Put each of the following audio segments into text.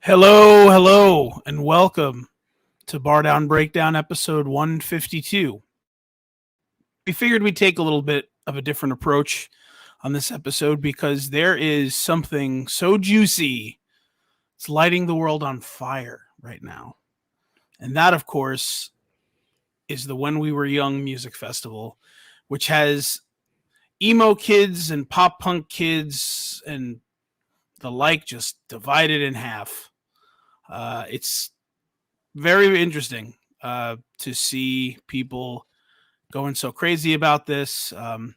Hello, and welcome to Bar Down Breakdown episode 152. We figured we'd take a little bit of a different approach on this episode because there is something so juicy. It's lighting the world on fire right now. And that, of course, is the When We Were Young Music Festival, which has emo kids and pop punk kids and the like just divided in half. It's very interesting to see people going so crazy about this. And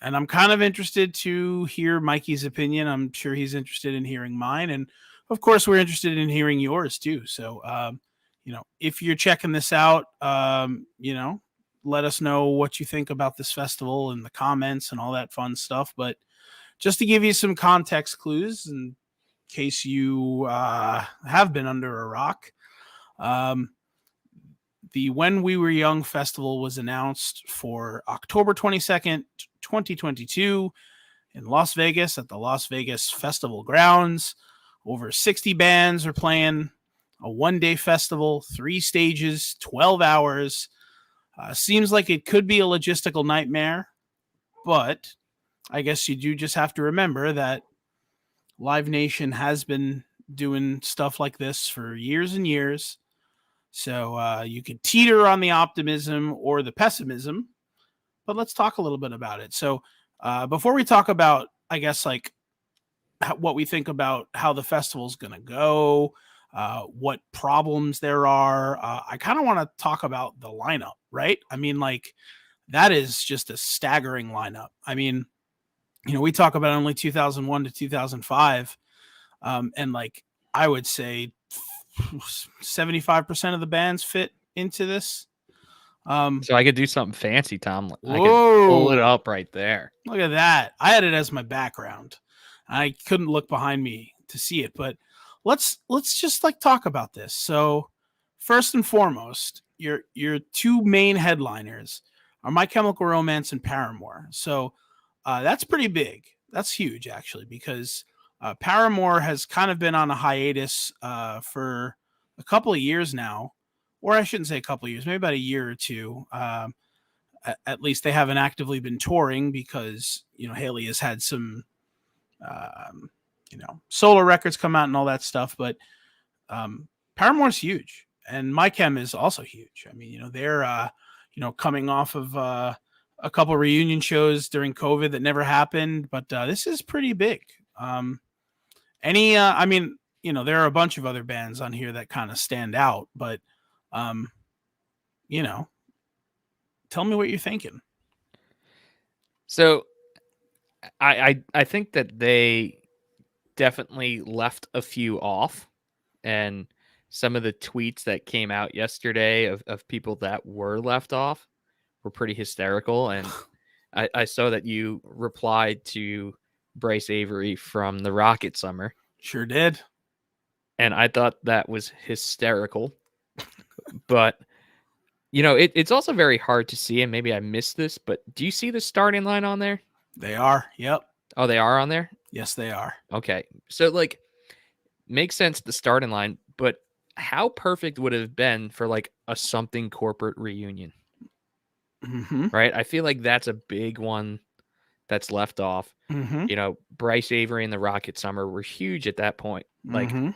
I'm kind of interested to hear Mikey's opinion. I'm sure he's interested in hearing mine. And of course, we're interested in hearing yours too. So, if you're checking this out, let us know what you think about this festival in the comments and all that fun stuff. But just to give you some context clues in case you have been under a rock, the When We Were Young Festival was announced for October 22nd, 2022 in Las Vegas at the Las Vegas Festival Grounds. Over 60 bands are playing a one-day festival, 3 stages, 12 hours. Seems like it could be a logistical nightmare, but I guess you do just have to remember that Live Nation has been doing stuff like this for years and years. So you could teeter on the optimism or the pessimism, but let's talk a little bit about it. So before we talk about, I guess, like what we think about how the festival's going to go, what problems there are, I kind of want to talk about the lineup, right? I mean, like, that is just a staggering lineup. I mean, we talk about only 2001 to 2005, and like I would say 75% of the bands fit into this. So I could do something fancy, Tom. I could Whoa. pull it up right there. Look at that. I had it as my background. I couldn't look behind me to see it, but let's just like talk about this. So first and foremost, your 2 main headliners are My Chemical Romance and Paramore. So that's pretty big. That's huge, actually, because Paramore has kind of been on a hiatus for a couple of years now, or I shouldn't say a couple of years, maybe about a year or two. At least they haven't actively been touring because, Haley has had some, solo records come out and all that stuff. But Paramore's huge, and My Chem is also huge. I mean, they're, coming off of a couple of reunion shows during COVID that never happened, but this is pretty big. There are a bunch of other bands on here that kind of stand out, but, tell me what you're thinking. So I think that they definitely left a few off, and some of the tweets that came out yesterday of people that were left off were pretty hysterical. And I saw that you replied to Bryce Avery from the Rocket Summer. Sure did. And I thought that was hysterical. But, it's also very hard to see, and maybe I missed this, but do you see the starting line on there? They are. Yep. Oh, they are on there? Yes, they are. Okay. So, makes sense, the starting line, but how perfect would it have been for, a something corporate reunion? Mm-hmm. Right? I feel like that's a big one that's left off. Mm-hmm. Bryce Avery and the Rocket Summer were huge at that point. Mm-hmm.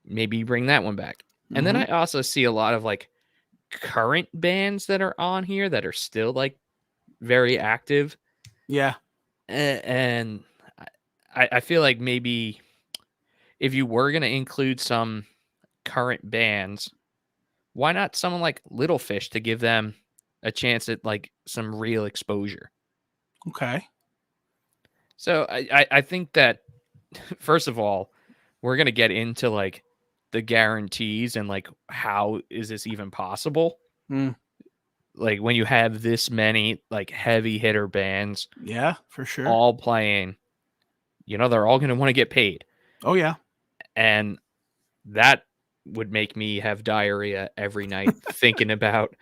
Maybe bring that one back. Mm-hmm. And then I also see a lot of current bands that are on here that are still very active. Yeah. And I feel like maybe if you were going to include some current bands, why not someone like Little Fish to give them a chance at some real exposure? Okay. So I think that, first of all, we're going to get into the guarantees and how is this even possible? When you have this many heavy hitter bands, yeah, for sure, all playing, they're all going to want to get paid. Oh yeah. And that would make me have diarrhea every night thinking about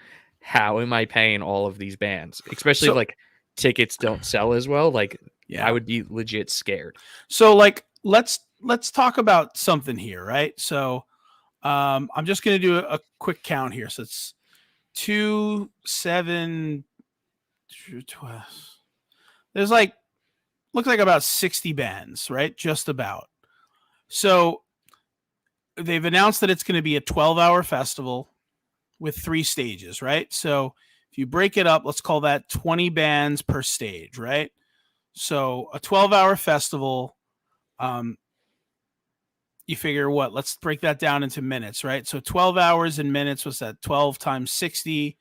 how am I paying all of these bands, especially if tickets don't sell as well. I would be legit scared. So let's let's talk about something here, right? So I'm just going to do a quick count here. So it's 2, 7, 12. There's like, looks like about 60 bands, right? Just about. So they've announced that it's going to be a 12-hour festival with 3 stages, right? So if you break it up, let's call that 20 bands per stage, right? So a 12-hour festival, you figure what? Let's break that down into minutes, right? So 12 hours in minutes, what's that? 12 times 60,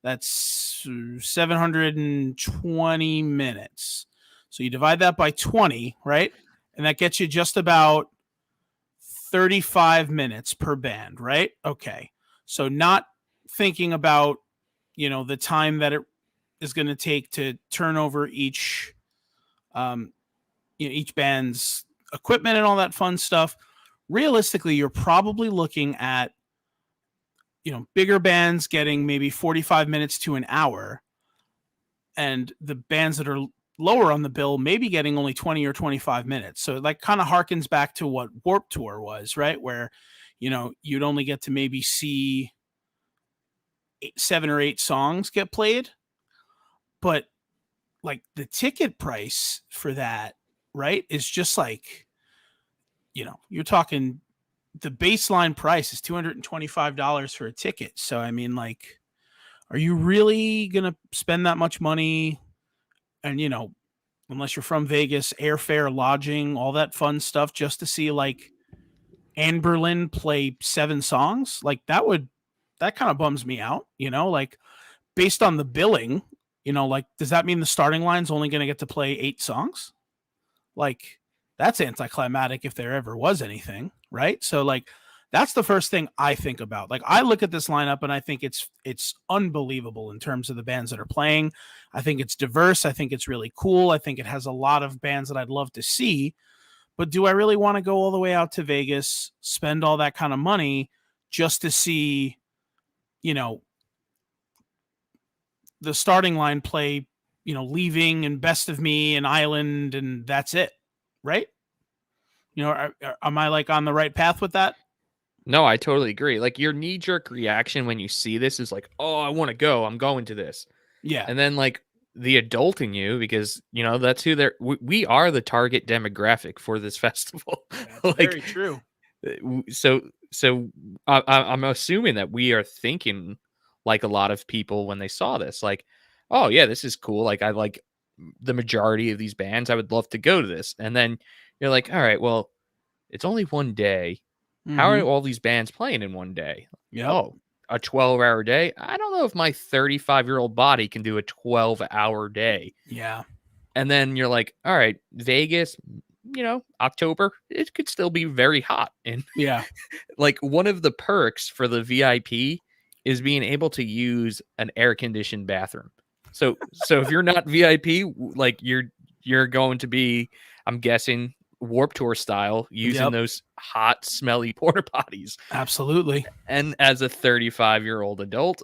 that's 720 minutes. So you divide that by 20, right? And that gets you just about 35 minutes per band, right? Okay. So not thinking about, the time that it is going to take to turn over each each band's equipment and all that fun stuff. Realistically, you're probably looking at, bigger bands getting maybe 45 minutes to an hour, and the bands that are lower on the bill maybe getting only 20 or 25 minutes. So that kind of harkens back to what Warped Tour was, right? Where, you'd only get to maybe see 7 or 8 songs get played. But like the ticket price for that, right, is just like, you're talking, the baseline price is $225 for a ticket. So, I mean, like, are you really going to spend that much money? And, unless you're from Vegas, airfare, lodging, all that fun stuff, just to see like Anne Berlin play 7 songs, like that kind of bums me out, like based on the billing, like, does that mean the starting line's only going to get to play 8 songs? Like, that's anticlimactic if there ever was anything, right? So like, that's the first thing I think about. Like, I look at this lineup and I think it's unbelievable in terms of the bands that are playing. I think it's diverse. I think it's really cool. I think it has a lot of bands that I'd love to see. But do I really want to go all the way out to Vegas, spend all that kind of money just to see, the starting line play, Leaving and Best of Me and Island, and that's it, right? Am I like on the right path with that? No, I totally agree. Like your knee jerk reaction when you see this is like, oh, I want to go. I'm going to this. Yeah, And then like the adult in you, because that's who we are the target demographic for this festival. that's Like, very true. so I'm assuming that we are thinking like a lot of people when they saw this, like, oh yeah, this is cool. Like I like the majority of these bands. I would love to go to this. And then you're like, all right, well, it's only one day. How are Mm-hmm. all these bands playing in one day? Yep. Oh, a 12-hour day? I don't know if my 35-year-old body can do a 12-hour day. Yeah. And then you're like, all right, Vegas, October, it could still be very hot. And Yeah. like one of the perks for the VIP is being able to use an air conditioned bathroom. So if you're not VIP, like you're going to be, I'm guessing, Warped Tour style, using Yep. those hot, smelly porta potties. Absolutely. And as a 35-year-old adult,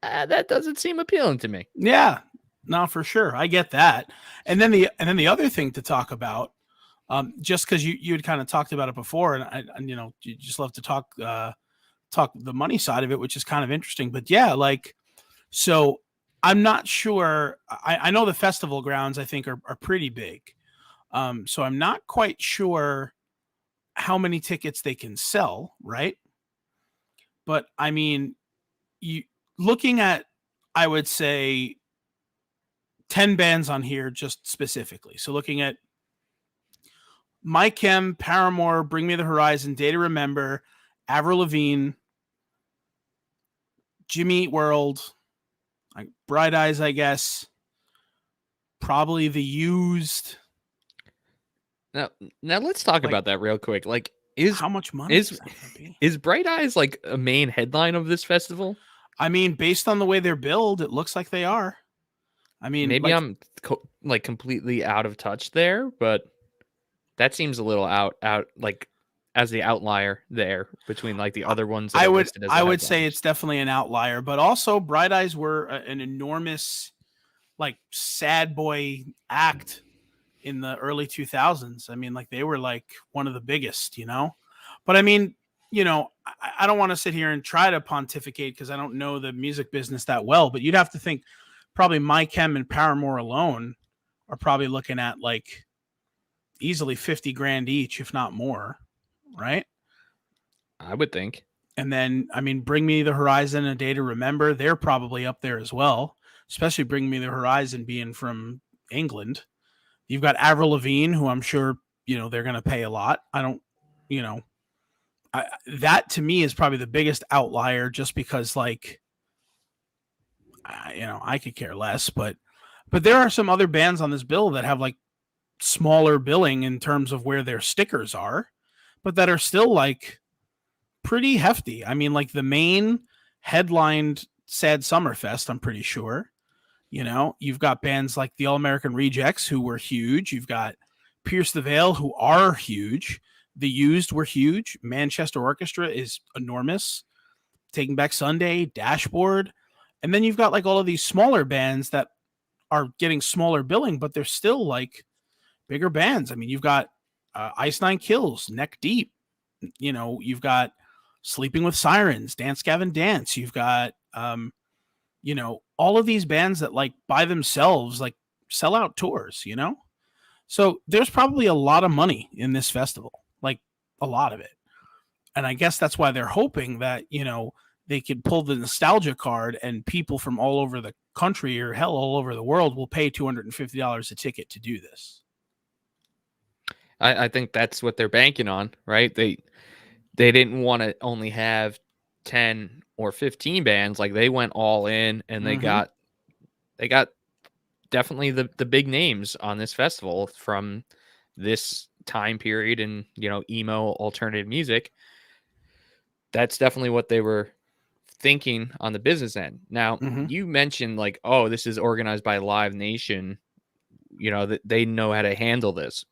that doesn't seem appealing to me. Yeah. No, for sure. I get that. And then the other thing to talk about, just because you had kind of talked about it before, and you just love to talk the money side of it, which is kind of interesting. But yeah, like, so I'm not sure. I know the festival grounds I think are pretty big. So I'm not quite sure how many tickets they can sell, right? But I mean, you looking at, I would say 10 bands on here just specifically. So looking at My Chem, Paramore, Bring Me the Horizon, Day to Remember, Avril Lavigne, Jimmy Eat World, like Bright Eyes, I guess, probably The Used. Now let's talk about that real quick. Like, How much money is that gonna be? Is Bright Eyes like a main headline of this festival? I mean, based on the way they're billed, it looks like they are. I mean, Maybe like, I'm like completely out of touch there, but that seems a little out like as the outlier there between like the other ones that I are would listed as I the would say headliners. it's definitely an outlier, but also Bright Eyes were an enormous, like, sad boy act in the early 2000s. I mean, like they were like one of the biggest, you know. But I mean, you know, I don't want to sit here and try to pontificate because I don't know the music business that well. But you'd have to think probably My Chem and Paramore alone are probably looking at like easily 50 grand each, if not more, right? I would think. And then, I mean, Bring Me the Horizon and A Day to Remember, they're probably up there as well, especially Bring Me the Horizon being from England. You've got Avril Lavigne, who I'm sure, you know, they're going to pay a lot. I don't, you know, that to me is probably the biggest outlier just because, like, you know, I could care less, but there are some other bands on this bill that have like smaller billing in terms of where their stickers are, but that are still like pretty hefty. I mean, like the main headlined Sad Summerfest, I'm pretty sure. You know, you've got bands like the All American Rejects who were huge. You've got Pierce the Veil who are huge. The Used were huge. Manchester Orchestra is enormous. Taking Back Sunday, Dashboard. And then you've got like all of these smaller bands that are getting smaller billing, but they're still like bigger bands. I mean, you've got Ice Nine Kills, Neck Deep. You know, you've got Sleeping with Sirens, Dance Gavin Dance. You've got, you know, all of these bands that like by themselves like sell out tours, you know? So there's probably a lot of money in this festival, like a lot of it. And I guess that's why they're hoping that, you know, they could pull the nostalgia card and people from all over the country or hell all over the world will pay $250 a ticket to do this. I think that's what they're banking on, right? They didn't want to only have 10 or 15 bands. Like they went all in and they got definitely the big names on this festival from this time period and, you know, emo alternative music. That's definitely what they were thinking on the business end. Now, you mentioned like, oh, this is organized by Live Nation, you know, that they know how to handle this.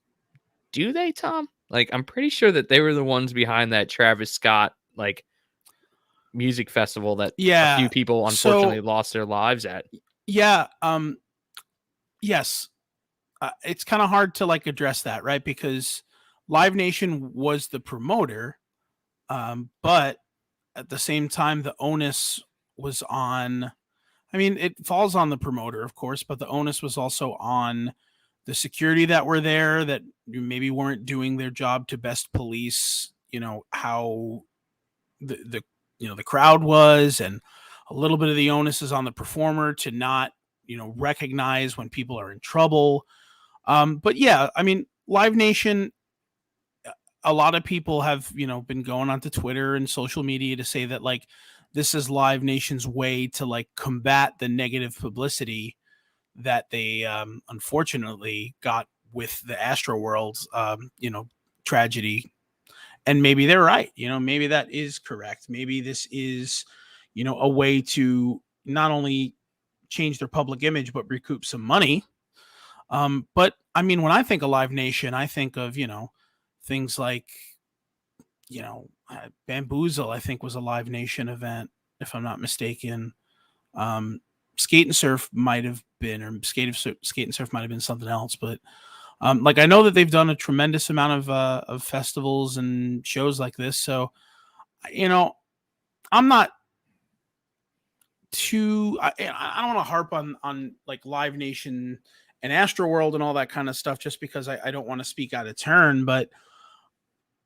Do they, Tom? Like, I'm pretty sure that they were the ones behind that Travis Scott, like, music festival that a few people unfortunately lost their lives at. Yeah. Yes. It's kind of hard to like address that, right? Because Live Nation was the promoter, but at the same time, the onus was on. I mean, it falls on the promoter, of course, but the onus was also on the security that were there that maybe weren't doing their job to best police, you know, how the you know the crowd was, and a little bit of the onus is on the performer to not, you know, recognize when people are in trouble. But yeah, I mean, Live Nation, a lot of people have, you know, been going onto Twitter and social media to say that like this is Live Nation's way to like combat the negative publicity that they unfortunately got with the Astroworld, you know, tragedy. And maybe they're right. You know, maybe that is correct. Maybe this is, you know, a way to not only change their public image but recoup some money. But I mean, when I think of Live Nation, I think of, you know, things like, you know, Bamboozle, I think was a Live Nation event, if I'm not mistaken. Skate and Surf might have been, or Skate and Surf might have been something else. But like I know that they've done a tremendous amount of festivals and shows like this. So, you know, I'm not too. I don't want to harp on like Live Nation and Astroworld and all that kind of stuff, just because I don't want to speak out of turn. But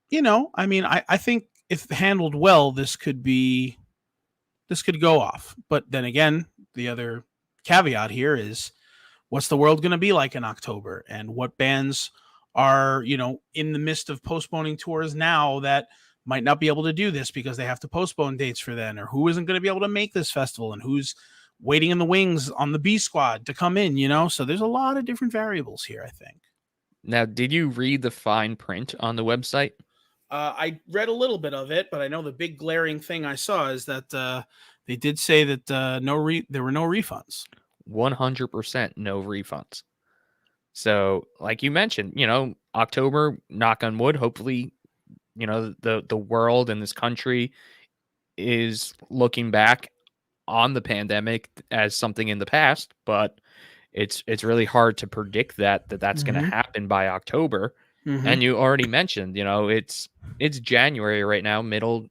you know, I mean, I think if handled well, this could go off. But then again, the other caveat here is what's the world going to be like in October, and what bands are, you know, in the midst of postponing tours now that might not be able to do this because they have to postpone dates for then, or who isn't going to be able to make this festival and who's waiting in the wings on the B squad to come in, you know? So there's a lot of different variables here, I think. Now, did you read the fine print on the website? I read a little bit of it, but I know the big glaring thing I saw is that they did say that there were no refunds. 100% no refunds. So, like you mentioned, you know, October, knock on wood, hopefully, you know, the world and this country is looking back on the pandemic as something in the past, but it's really hard to predict that's going to happen by October. And you already mentioned, it's January right now, middle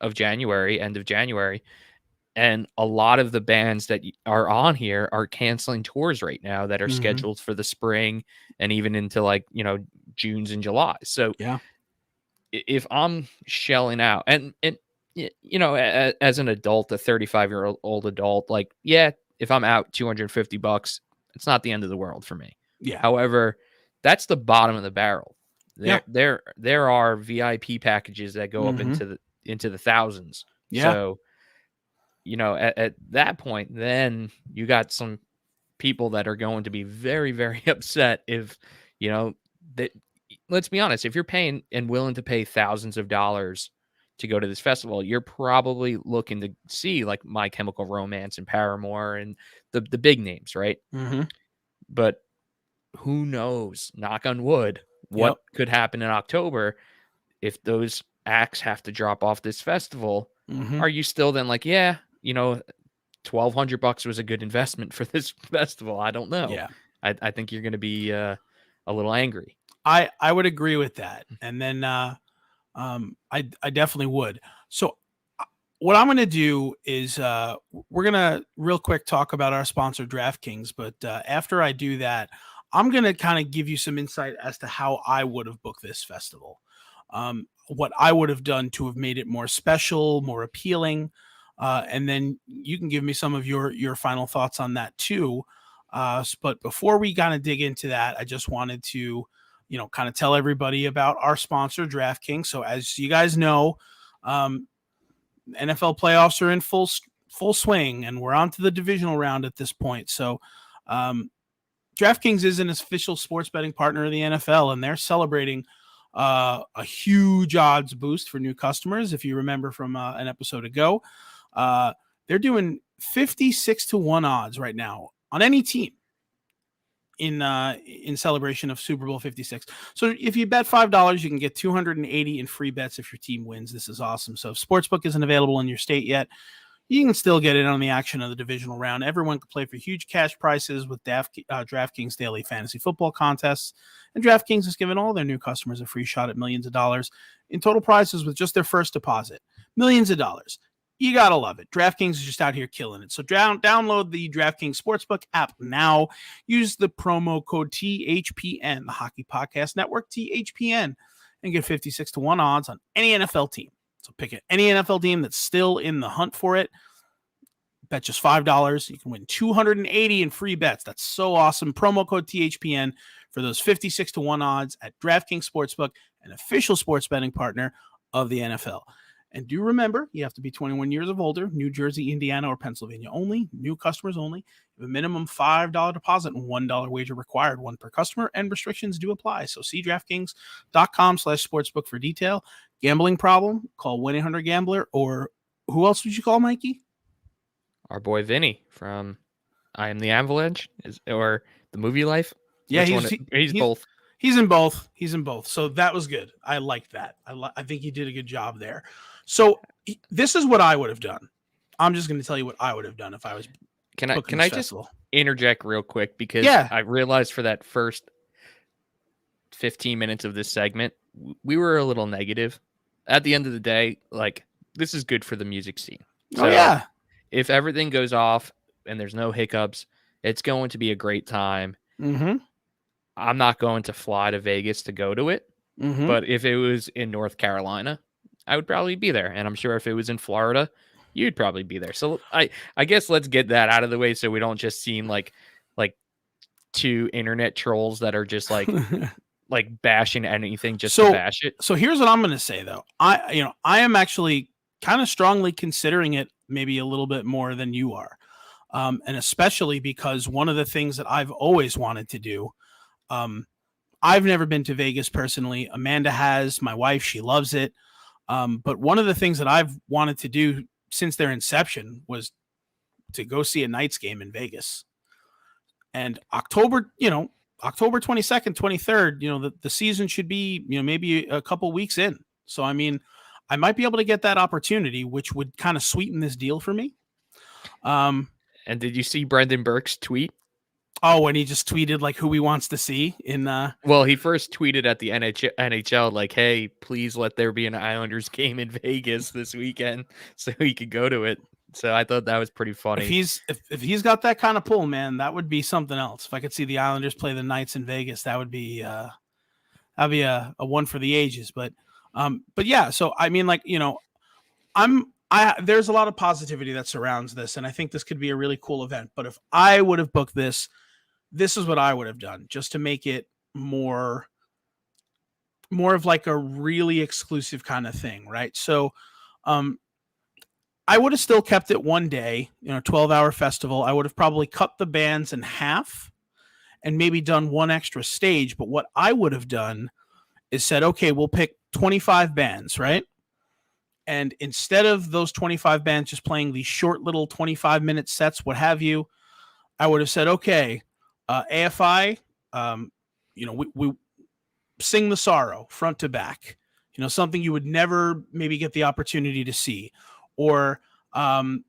of January, end of January, and a lot of the bands that are on here are canceling tours right now that are scheduled for the spring and even into Junes and July. So Yeah. if I'm shelling out and as an adult, a 35-year-old adult, if I'm out $250, it's not the end of the world for me. Yeah. However, that's the bottom of the barrel. Yeah. There are VIP packages that go up into the thousands. Yeah. So, at that point, then you got some people that are going to be very, very upset if, that, let's be honest, if you're paying and willing to pay thousands of dollars to go to this festival, you're probably looking to see like My Chemical Romance and Paramore and the big names, right? But who knows, knock on wood, what could happen in October if those acts have to drop off this festival. Are you still then like, $1,200 was a good investment for this festival? I don't know. Yeah. I think you're going to be a little angry. I would agree with that. And then I definitely would. So what I'm going to do is we're going to real quick talk about our sponsor DraftKings. But after I do that, I'm going to kind of give you some insight as to how I would have booked this festival. What I would have done to have made it more special, more appealing. And then you can give me some of your final thoughts on that too. But before we kind of dig into that, I just wanted to, kind of tell everybody about our sponsor, DraftKings. So as you guys know, NFL playoffs are in full swing, and we're on to the divisional round at this point. So DraftKings is an official sports betting partner of the NFL, and they're celebrating a huge odds boost for new customers. If you remember from an episode ago, they're doing 56-1 odds right now on any team in celebration of Super Bowl 56. So if you bet $5, you can get 280 in free bets if your team wins. This is awesome. So if Sportsbook isn't available in your state yet, you can still get in on the action of the divisional round. Everyone can play for huge cash prizes with DraftKings daily fantasy football contests. And DraftKings has given all their new customers a free shot at millions of dollars in total prizes with just their first deposit. Millions of dollars. You got to love it. DraftKings is just out here killing it. So download the DraftKings Sportsbook app now. Use the promo code THPN, the Hockey Podcast Network, THPN, and get 56-1 odds on any NFL team. So pick any NFL team that's still in the hunt for it. Bet just $5. You can win 280 in free bets. That's so awesome. Promo code THPN for those 56-1 odds at DraftKings Sportsbook, an official sports betting partner of the NFL. And do remember, you have to be 21 years of older, New Jersey, Indiana, or Pennsylvania only, new customers only. You have a minimum $5 deposit and $1 wager required, one per customer, and restrictions do apply. So see DraftKings.com/sportsbook for detail. Gambling problem? Call 1-800-GAMBLER, or who else would you call, Mikey? Our boy Vinny from I Am the Avalanche, or the movie Life. Yeah, he's both. He's in both. He's in both. So that was good. I like that. I think he did a good job there. So this is what I would have done. I'm just going to tell you what I would have done if I was. Can I just interject real quick, because I realized for that first 15 minutes of this segment, we were a little negative. At the end of the day, this is good for the music scene. So if everything goes off and there's no hiccups, it's going to be a great time. I'm not going to fly to Vegas to go to it, but if it was in North Carolina, I would probably be there. And I'm sure if it was in Florida, you'd probably be there. So I guess let's get that out of the way so we don't just seem like two internet trolls that are just like bashing anything just to bash it. So here's what I'm going to say though. I am actually kind of strongly considering it maybe a little bit more than you are. And especially because one of the things that I've always wanted to do, I've never been to Vegas personally. Amanda has, my wife, she loves it. But one of the things that I've wanted to do since their inception was to go see a Knights game in Vegas. And October 22nd, 23rd, the season should be, maybe a couple weeks in. So, I mean, I might be able to get that opportunity, which would kind of sweeten this deal for me. And did you see Brendan Burke's tweet? Oh, when he just tweeted like who he wants to see in Well, he first tweeted at the NHL like, "Hey, please let there be an Islanders game in Vegas this weekend so he could go to it." So I thought that was pretty funny. if he's got that kind of pull, man, that would be something else. If I could see the Islanders play the Knights in Vegas, that'd be a one for the ages. But yeah, so I mean, like, you know, there's a lot of positivity that surrounds this, and I think this could be a really cool event. But if I would have booked this, this is what I would have done just to make it more of like a really exclusive kind of thing, right? So um I would have still kept it one day, 12-hour festival. I would have probably cut the bands in half and maybe done one extra stage. But what I would have done is said, okay, we'll pick 25 bands, right? And instead of those 25 bands just playing these short little 25-minute sets, what have you, I would have said, okay, AFI, we sing the sorrow front to back, something you would never maybe get the opportunity to see. Or, the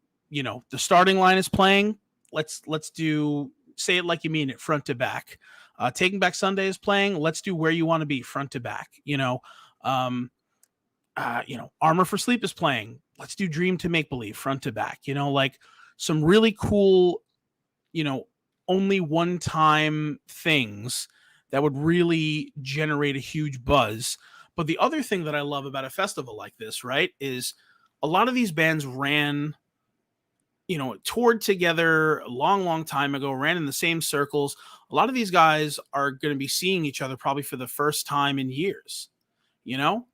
starting line is playing. Let's do Say It Like You Mean It front to back. Taking Back Sunday is playing. Let's do Where You Want to Be front to back. Armor for Sleep is playing. Let's do Dream to Make Believe front to back. Like some really cool, only one time things that would really generate a huge buzz. But the other thing that I love about a festival like this, right, is a lot of these bands ran, toured together a long, long time ago, ran in the same circles. A lot of these guys are going to be seeing each other probably for the first time in years, And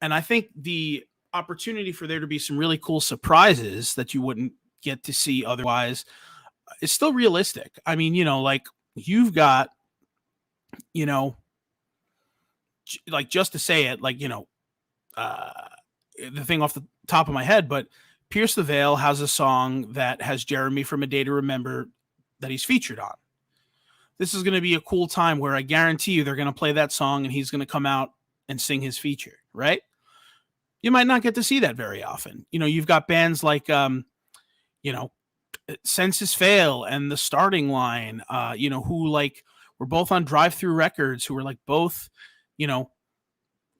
I think the opportunity for there to be some really cool surprises that you wouldn't get to see otherwise is still realistic. I mean, like you've got, like just to say it, like, the thing off the top of my head, but Pierce the Veil has a song that has Jeremy from A Day to Remember that he's featured on. This is going to be a cool time where I guarantee you they're going to play that song and he's going to come out and sing his feature, right? You might not get to see that very often. You've got bands like, Census Fail and The Starting Line, who like were both on Drive Through Records, who were like both,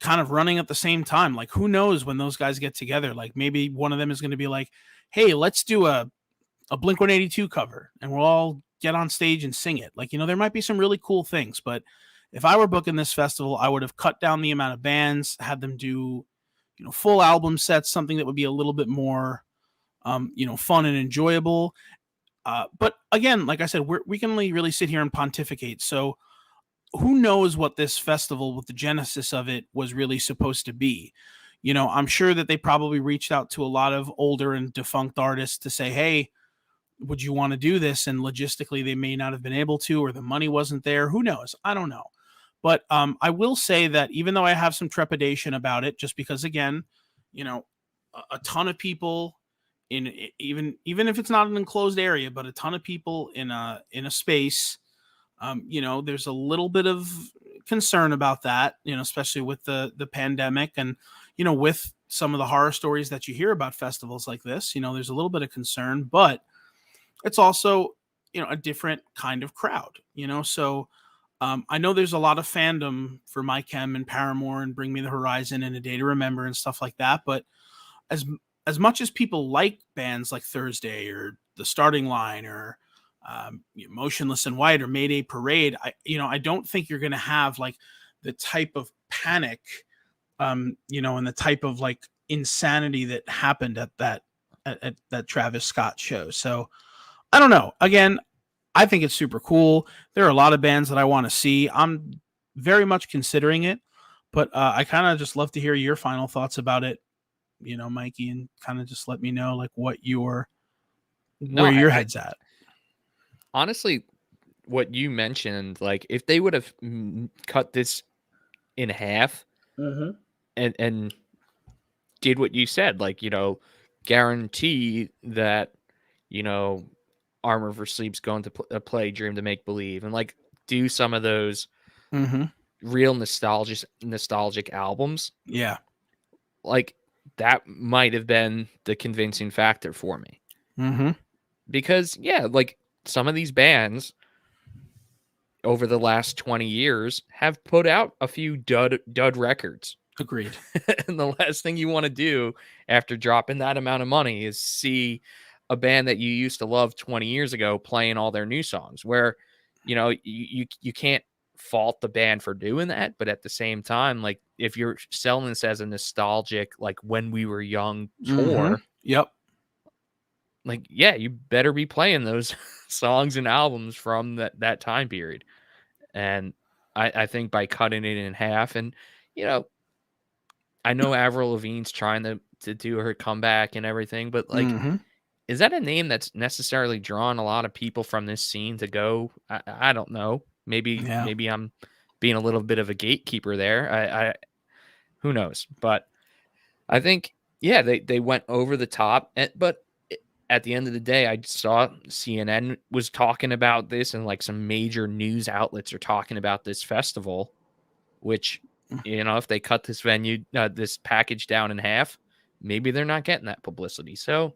kind of running at the same time. Like, who knows when those guys get together? Like, maybe one of them is going to be like, hey, let's do a Blink-182 cover and we'll all get on stage and sing it. Like, there might be some really cool things. But if I were booking this festival, I would have cut down the amount of bands, had them do, full album sets, something that would be a little bit more, fun and enjoyable. But again, like I said, we can only really sit here and pontificate. So who knows what this festival, with the genesis of it, was really supposed to be. I'm sure that they probably reached out to a lot of older and defunct artists to say, hey, would you want to do this? And logistically, they may not have been able to, or the money wasn't there. Who knows? I don't know. But I will say that even though I have some trepidation about it, just because, again, a ton of people in even if it's not an enclosed area, but a ton of people in a space, there's a little bit of concern about that, especially with the pandemic and, with some of the horror stories that you hear about festivals like this, there's a little bit of concern, but it's also, a different kind of crowd, so I know there's a lot of fandom for My Chem and Paramore and Bring Me the Horizon and A Day to Remember and stuff like that. But as much as people like bands like Thursday or The Starting Line or Motionless in White or Mayday Parade, I don't think you're going to have like the type of panic, and the type of like insanity that happened at that Travis Scott show. So I don't know. Again, I think it's super cool. There are a lot of bands that I want to see. I'm very much considering it, but I kind of just love to hear your final thoughts about it, Mikey, and kind of just let me know like where your head's at. Honestly, what you mentioned, like if they would have cut this in half and did what you said, like, guarantee that, Armor for Sleep's going to play Dream to Make Believe and like do some of those real nostalgic albums. Yeah. Like that might have been the convincing factor for me. Because, yeah, like some of these bands over the last 20 years have put out a few dud records. Agreed. And the last thing you want to do after dropping that amount of money is see a band that you used to love 20 years ago playing all their new songs, where, you can't fault the band for doing that. But at the same time, like, if you're selling this as a nostalgic, like, when we were young tour, Yep. like, yeah, you better be playing those songs and albums from that time period. And I think by cutting it in half, and, I know Avril Lavigne's trying to do her comeback and everything, but, like, is that a name that's necessarily drawn a lot of people from this scene to go? I don't know. Maybe I'm being a little bit of a gatekeeper there. I who knows? But I think, yeah, they went over the top. But at the end of the day, I saw CNN was talking about this, and like some major news outlets are talking about this festival, which, if they cut this this package down in half, maybe they're not getting that publicity. So,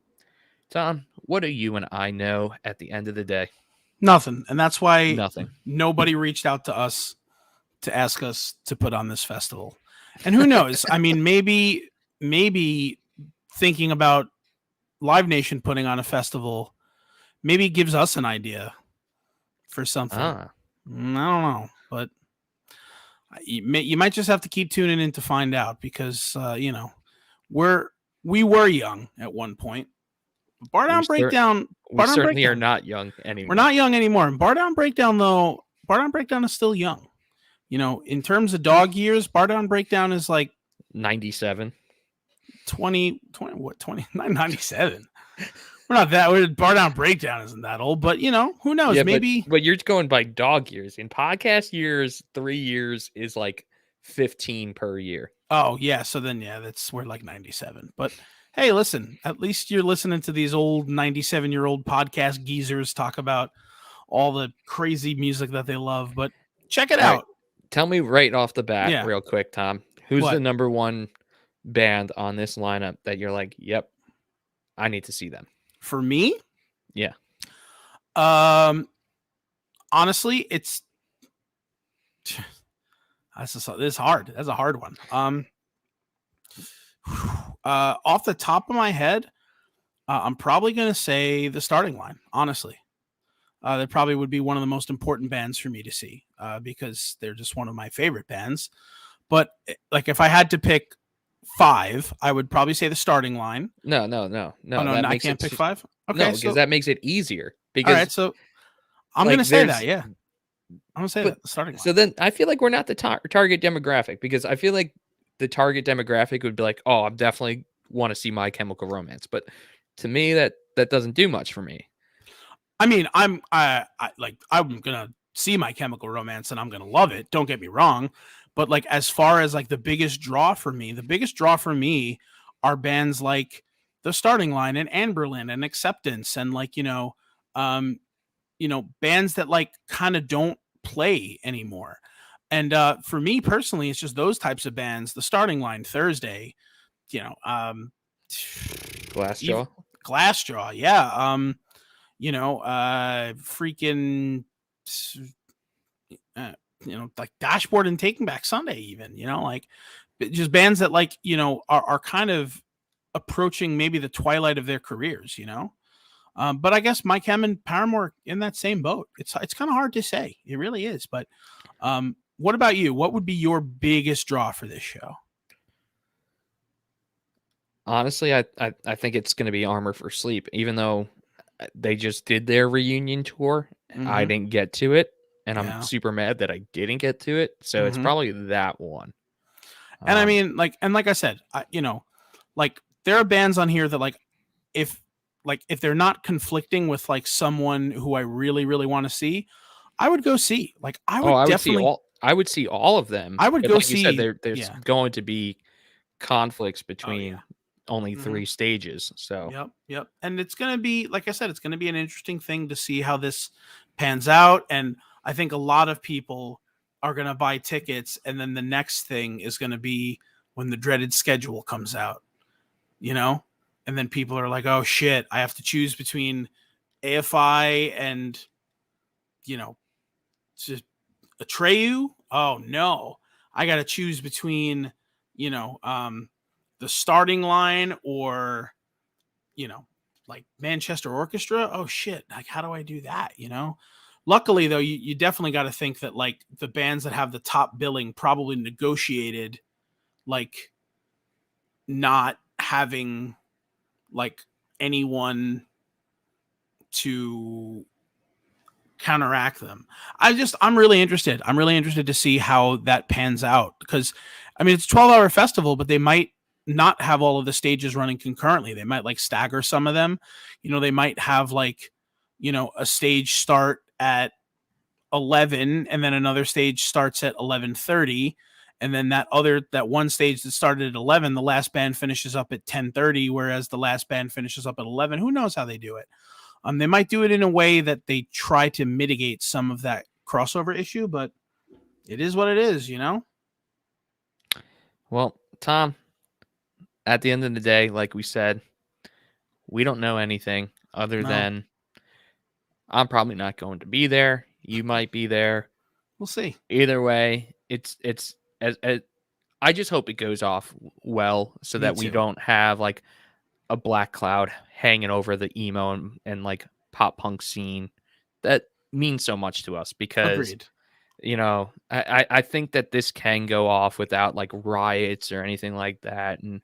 Tom, what do you and I know at the end of the day? Nothing. And that's why Nothing. nobody reached out to us to ask us to put on this festival. And who knows? I mean, maybe thinking about Live Nation putting on a festival maybe gives us an idea for something. I don't know, but you might just have to keep tuning in to find out, because we were young at one point. Bar Down Breakdown. We certainly are not young anymore. We're not young anymore. Bar Down Breakdown, though. Bar Down Breakdown is still young. In terms of dog years, Bar Down Breakdown is like 97. 20, 97. We're not that. Bar Down Breakdown isn't that old, but who knows? Yeah, maybe. But you're going by dog years. In podcast years, 3 years is like 15 per year. Oh yeah, so then we're like 97. But hey, listen, at least you're listening to these old 97-year-old podcast geezers talk about all the crazy music that they love. But check it out. Tell me right off the bat, real quick, Tom, who's the number one band on this lineup that you're like, yep, I need to see them? For me? Yeah. Honestly, it's this is hard. That's a hard one. Off the top of my head, I'm probably going to say the Starting Line, honestly. That probably would be one of the most important bands for me to see, because they're just one of my favorite bands. But like, if I had to pick 5, I would probably say the Starting Line. No. I can't pick 5. Okay, no, because that makes it easier. Because, all right, so I'm going to say that. Yeah, I'm going to say that the Starting Line. So then I feel like we're not the target demographic, because I feel like the target demographic would be like, oh, I definitely want to see My Chemical Romance. But to me, that doesn't do much for me. I mean, I'm gonna see My Chemical Romance and I'm gonna love it. Don't get me wrong, but like, as far as like the biggest draw for me are bands like the Starting Line and Anberlin and Acceptance, and like bands that like kind of don't play anymore. And for me personally, it's just those types of bands. The Starting Line, Thursday, Glassjaw, yeah. Freaking, like Dashboard and Taking Back Sunday, even, like, just bands that like, are kind of approaching maybe the twilight of their careers, but I guess My Chem and Paramore in that same boat. It's kind of hard to say. It really is. But what about you? What would be your biggest draw for this show? Honestly, I think it's going to be Armor for Sleep, even though they just did their reunion tour. I didn't get to it, and I'm super mad that I didn't get to it. So it's probably that one. And I mean, like I said, like, there are bands on here that like, if they're not conflicting with like someone who I really, really want to see, I would go see. Like, I would see all of them. I would go like see. You said, there's going to be conflicts between only 3 stages. So yep. And it's gonna be, like I said, it's gonna be an interesting thing to see how this pans out. And I think a lot of people are gonna buy tickets, and then the next thing is gonna be when the dreaded schedule comes out. And then people are like, oh shit, I have to choose between AFI and, just Atreyu. Oh no, I got to choose between, the starting line or, like Manchester Orchestra. Oh shit, like how do I do that? Luckily though, you definitely got to think that like the bands that have the top billing probably negotiated like not having like anyone to counteract them. I'm really interested. I'm really interested to see how that pans out because I mean it's a 12-hour festival, but they might not have all of the stages running concurrently. They might like stagger some of them. They might have like, a stage start at 11 and then another stage starts at 11:30, and then that one stage that started at 11, the last band finishes up at 10:30, whereas the last band finishes up at 11. Who knows how they do it? They might do it in a way that they try to mitigate some of that crossover issue, but it is what it is, Well, Tom, at the end of the day, like we said, we don't know anything other than I'm probably not going to be there. You might be there. We'll see. Either way, it's as I just hope it goes off well so that we don't have like a black cloud hanging over the emo and like pop punk scene that means so much to us because Agreed. I think that this can go off without like riots or anything like that. And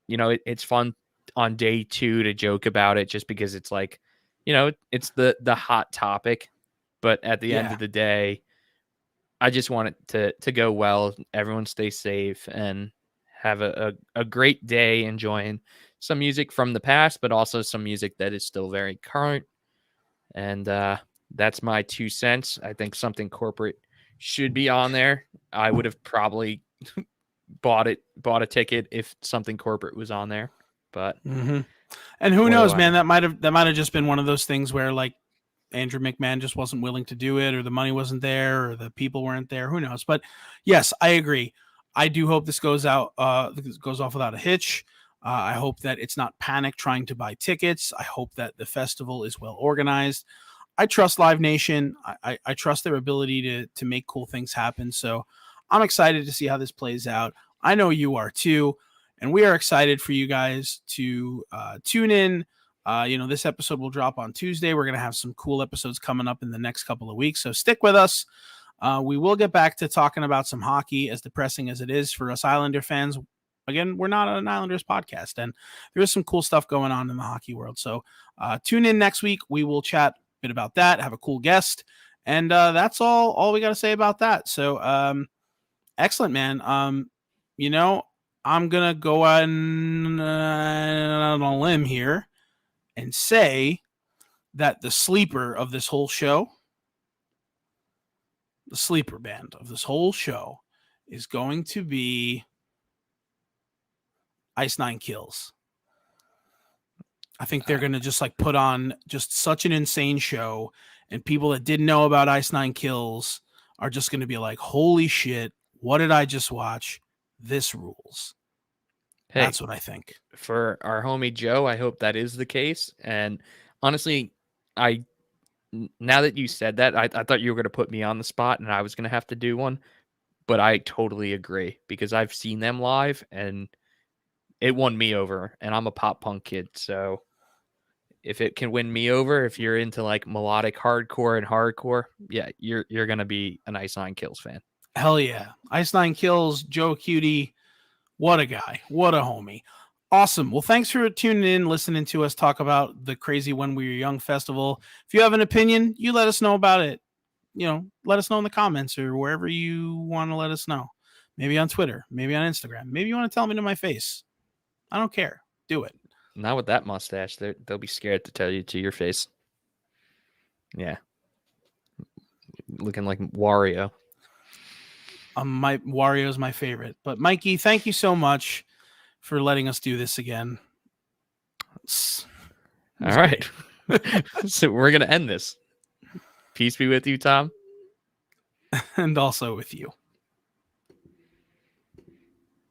it's fun on day 2 to joke about it just because it's like, it's the hot topic. But at the end of the day, I just want it to go well. Everyone stay safe and have a great day enjoying some music from the past, but also some music that is still very current. And that's my 2 cents. I think something corporate should be on there. I would have probably bought a ticket if something corporate was on there. But and who knows, man? That might have just been one of those things where like Andrew McMahon just wasn't willing to do it, or the money wasn't there, or the people weren't there. Who knows? But yes, I agree. I do hope this goes off without a hitch. I hope that it's not panic trying to buy tickets. I hope that the festival is well organized. I trust Live Nation. I trust their ability to make cool things happen. So I'm excited to see how this plays out. I know you are too. And we are excited for you guys to tune in. This episode will drop on Tuesday. We're going to have some cool episodes coming up in the next couple of weeks. So stick with us. We will get back to talking about some hockey, as depressing as it is for us Islander fans. Again, we're not an Islanders podcast, and there is some cool stuff going on in the hockey world. So tune in next week. We will chat a bit about that, have a cool guest, and that's all we got to say about that. So excellent, man. I'm going to go on a limb here and say that the sleeper of this whole show, the sleeper band of this whole show, is going to be Ice Nine Kills. I think they're going to just like put on just such an insane show, and people that didn't know about Ice Nine Kills are just going to be like, holy shit, what did I just watch? This rules. Hey, that's what I think. For our homie Joe, I hope that is the case. And honestly, now that you said that, I thought you were going to put me on the spot and I was going to have to do one. But I totally agree because I've seen them live and it won me over. And I'm a pop punk kid. So if it can win me over, if you're into like melodic hardcore and hardcore, yeah, you're going to be an Ice Nine Kills fan. Hell yeah. Ice Nine Kills, Joe Cutie. What a guy. What a homie. Awesome. Well, thanks for tuning in, listening to us talk about the Crazy When We Were Young festival. If you have an opinion, you let us know about it. Let us know in the comments or wherever you want to let us know. Maybe on Twitter, maybe on Instagram. Maybe you want to tell me to my face. I don't care. Do it. Not with that mustache. They'll be scared to tell you to your face. Yeah. Looking like Wario. My Wario is my favorite. But Mikey, thank you so much for letting us do this again. All right. So we're going to end this. Peace be with you, Tom. And also with you.